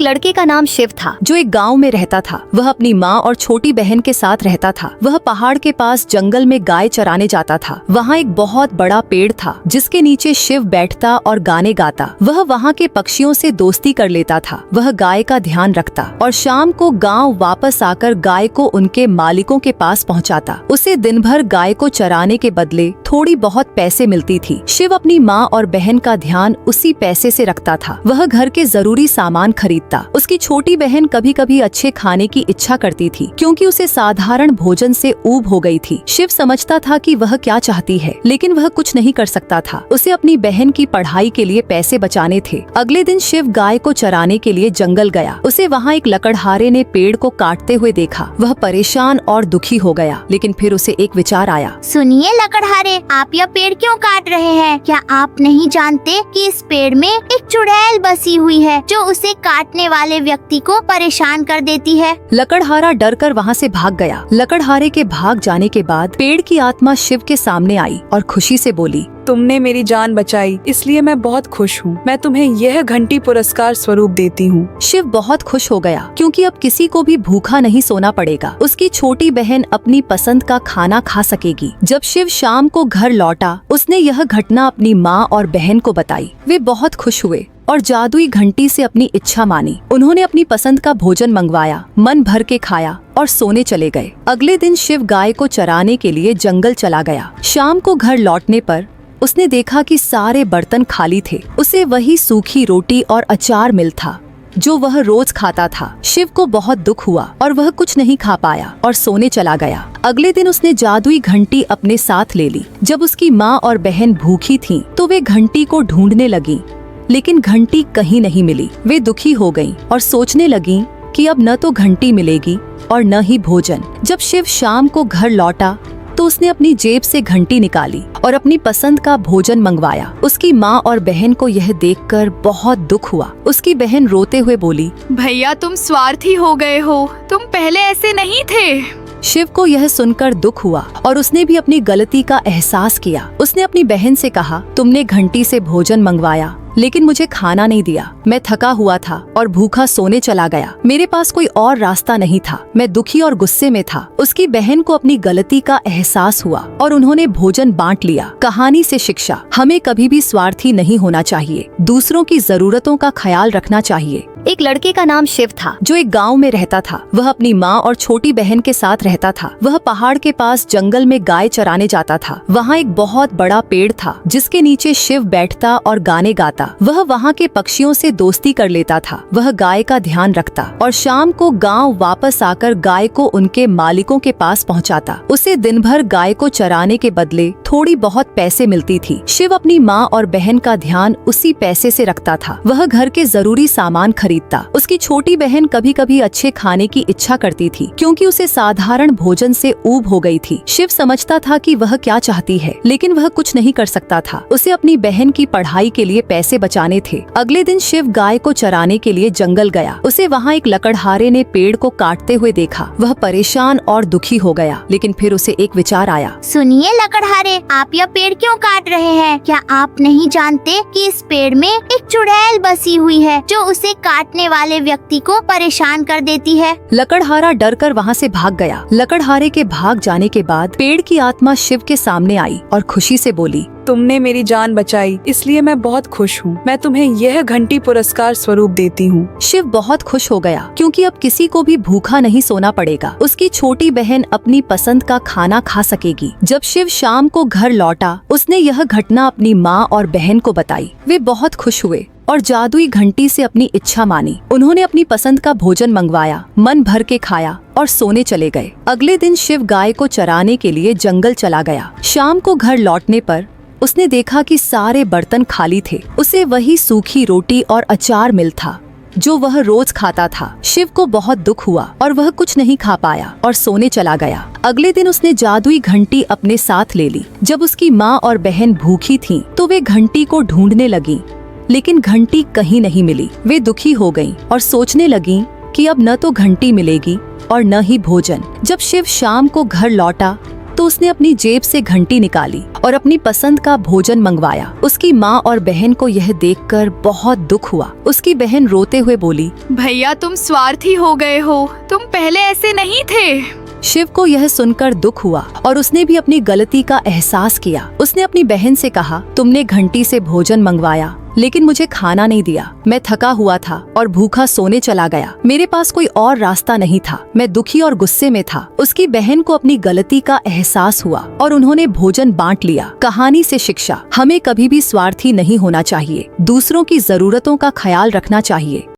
लड़के का नाम शिव था जो एक गांव में रहता था। वह अपनी माँ और छोटी बहन के साथ रहता था। वह पहाड़ के पास जंगल में गाय चराने जाता था। वहाँ एक बहुत बड़ा पेड़ था जिसके नीचे शिव बैठता और गाने गाता। वह वहाँ के पक्षियों से दोस्ती कर लेता था। वह गाय का ध्यान रखता और शाम को गांव वापस आकर गाय को उनके मालिकों के पास पहुँचाता। उसे दिन भर गाय को चराने के बदले थोड़ी बहुत पैसे मिलती थी। शिव अपनी माँ और बहन का ध्यान उसी पैसे से रखता था। वह घर के जरूरी सामान खरीदता। उसकी छोटी बहन कभी कभी अच्छे खाने की इच्छा करती थी क्योंकि उसे साधारण भोजन से ऊब हो गई थी। शिव समझता था कि वह क्या चाहती है, लेकिन वह कुछ नहीं कर सकता था। उसे अपनी बहन की पढ़ाई के लिए पैसे बचाने थे। अगले दिन शिव गाय को चराने के लिए जंगल गया। उसे वहाँ एक लकड़हारे ने पेड़ को काटते हुए देखा। वह परेशान और दुखी हो गया, लेकिन फिर उसे एक विचार आया। सुनिए लकड़हारे, आप यह पेड़ क्यों काट रहे हैं? क्या आप नहीं जानते कि इस पेड़ में एक चुड़ैल बसी हुई है जो उसे काटने वाले व्यक्ति को परेशान कर देती है? लकड़हारा डर कर वहाँ से भाग गया। लकड़हारे के भाग जाने के बाद पेड़ की आत्मा शिव के सामने आई और खुशी से बोली, तुमने मेरी जान बचाई, इसलिए मैं बहुत खुश हूँ। मैं तुम्हें यह घंटी पुरस्कार स्वरूप देती हूँ। शिव बहुत खुश हो गया क्योंकि अब किसी को भी भूखा नहीं सोना पड़ेगा। उसकी छोटी बहन अपनी पसंद का खाना खा सकेगी। जब शिव शाम को घर लौटा, उसने यह घटना अपनी माँ और बहन को बताई। वे बहुत खुश हुए और जादुई घंटी से अपनी इच्छा मानी। उन्होंने अपनी पसंद का भोजन मंगवाया, मन भर के खाया और सोने चले गए। अगले दिन शिव गाय को चराने के लिए जंगल चला गया। शाम को घर लौटने पर उसने देखा कि सारे बर्तन खाली थे। उसे वही सूखी रोटी और अचार मिल था जो वह रोज खाता था। शिव को बहुत दुख हुआ और वह कुछ नहीं खा पाया और सोने चला गया। अगले दिन उसने जादुई घंटी अपने साथ ले ली। जब उसकी माँ और बहन भूखी थीं, तो वे घंटी को ढूंढने लगीं, लेकिन घंटी कहीं नहीं मिली। वे दुखी हो गईं और सोचने लगीं कि अब न तो घंटी मिलेगी और न ही भोजन। जब शिव शाम को घर लौटा तो उसने अपनी जेब से घंटी निकाली और अपनी पसंद का भोजन मंगवाया। उसकी माँ और बहन को यह देखकर बहुत दुख हुआ। उसकी बहन रोते हुए बोली, भैया तुम स्वार्थी हो गए हो, तुम पहले ऐसे नहीं थे। शिव को यह सुनकर दुख हुआ और उसने भी अपनी गलती का एहसास किया। उसने अपनी बहन से कहा, तुमने घंटी से भोजन मंगवाया लेकिन मुझे खाना नहीं दिया। मैं थका हुआ था और भूखा सोने चला गया। मेरे पास कोई और रास्ता नहीं था। मैं दुखी और गुस्से में था। उसकी बहन को अपनी गलती का एहसास हुआ और उन्होंने भोजन बांट लिया। कहानी से शिक्षा, हमें कभी भी स्वार्थी नहीं होना चाहिए। दूसरों की जरूरतों का ख्याल रखना चाहिए। एक लड़के का नाम शिव था जो एक गांव में रहता था। वह अपनी माँ और छोटी बहन के साथ रहता था। वह पहाड़ के पास जंगल में गाय चराने जाता था। वहाँ एक बहुत बड़ा पेड़ था जिसके नीचे शिव बैठता और गाने गाता। वह वहाँ के पक्षियों से दोस्ती कर लेता था। वह गाय का ध्यान रखता और शाम को गांव वापस आकर गाय को उनके मालिकों के पास पहुँचाता। उसे दिन भर गाय को चराने के बदले थोड़ी बहुत पैसे मिलती थी। शिव अपनी माँ और बहन का ध्यान उसी पैसे से रखता था। वह घर के जरूरी सामान खरीदता। उसकी छोटी बहन कभी कभी अच्छे खाने की इच्छा करती थी क्योंकि उसे साधारण भोजन से ऊब हो गई थी। शिव समझता था कि वह क्या चाहती है, लेकिन वह कुछ नहीं कर सकता था। उसे अपनी बहन की पढ़ाई के लिए पैसे बचाने थे। अगले दिन शिव गाय को चराने के लिए जंगल गया। उसे वहाँ एक लकड़हारे ने पेड़ को काटते हुए देखा। वह परेशान और दुखी हो गया, लेकिन फिर उसे एक विचार आया। सुनिए लकड़हारे, आप यह पेड़ क्यों काट रहे हैं? क्या आप नहीं जानते कि इस पेड़ में एक चुड़ैल बसी हुई है जो उसे काटने वाले व्यक्ति को परेशान कर देती है? लकड़हारा डर कर वहाँ से भाग गया। लकड़हारे के भाग जाने के बाद पेड़ की आत्मा शिव के सामने आई और खुशी से बोली, तुमने मेरी जान बचाई, इसलिए मैं बहुत खुश हूँ। मैं तुम्हें यह घंटी पुरस्कार स्वरूप देती हूँ। शिव बहुत खुश हो गया क्योंकि अब किसी को भी भूखा नहीं सोना पड़ेगा। उसकी छोटी बहन अपनी पसंद का खाना खा सकेगी। जब शिव शाम को घर लौटा, उसने यह घटना अपनी माँ और बहन को बताई। वे बहुत खुश हुए और जादुई घंटी से अपनी इच्छा मानी। उन्होंने अपनी पसंद का भोजन मंगवाया, मन भर के खाया और सोने चले गए। अगले दिन शिव गाय को चराने के लिए जंगल चला गया। शाम को घर लौटने पर उसने देखा कि सारे बर्तन खाली थे। उसे वही सूखी रोटी और अचार मिल था जो वह रोज खाता था। शिव को बहुत दुख हुआ और वह कुछ नहीं खा पाया और सोने चला गया। अगले दिन उसने जादुई घंटी अपने साथ ले ली। जब उसकी माँ और बहन भूखी थीं, तो वे घंटी को ढूंढने लगीं, लेकिन घंटी कहीं नहीं मिली। वे दुखी हो गईं और सोचने लगीं कि अब न तो घंटी मिलेगी और न ही भोजन। जब शिव शाम को घर लौटा तो उसने अपनी जेब से घंटी निकाली और अपनी पसंद का भोजन मंगवाया। उसकी माँ और बहन को यह देखकर बहुत दुख हुआ। उसकी बहन रोते हुए बोली, भैया तुम स्वार्थी हो गए हो, तुम पहले ऐसे नहीं थे। शिव को यह सुनकर दुख हुआ और उसने भी अपनी गलती का एहसास किया। उसने अपनी बहन से कहा, तुमने घंटी से भोजन मंगवाया लेकिन मुझे खाना नहीं दिया। मैं थका हुआ था और भूखा सोने चला गया। मेरे पास कोई और रास्ता नहीं था। मैं दुखी और गुस्से में था। उसकी बहन को अपनी गलती का एहसास हुआ और उन्होंने भोजन बांट लिया। कहानी से शिक्षा, हमें कभी भी स्वार्थी नहीं होना चाहिए। दूसरों की जरूरतों का ख्याल रखना चाहिए।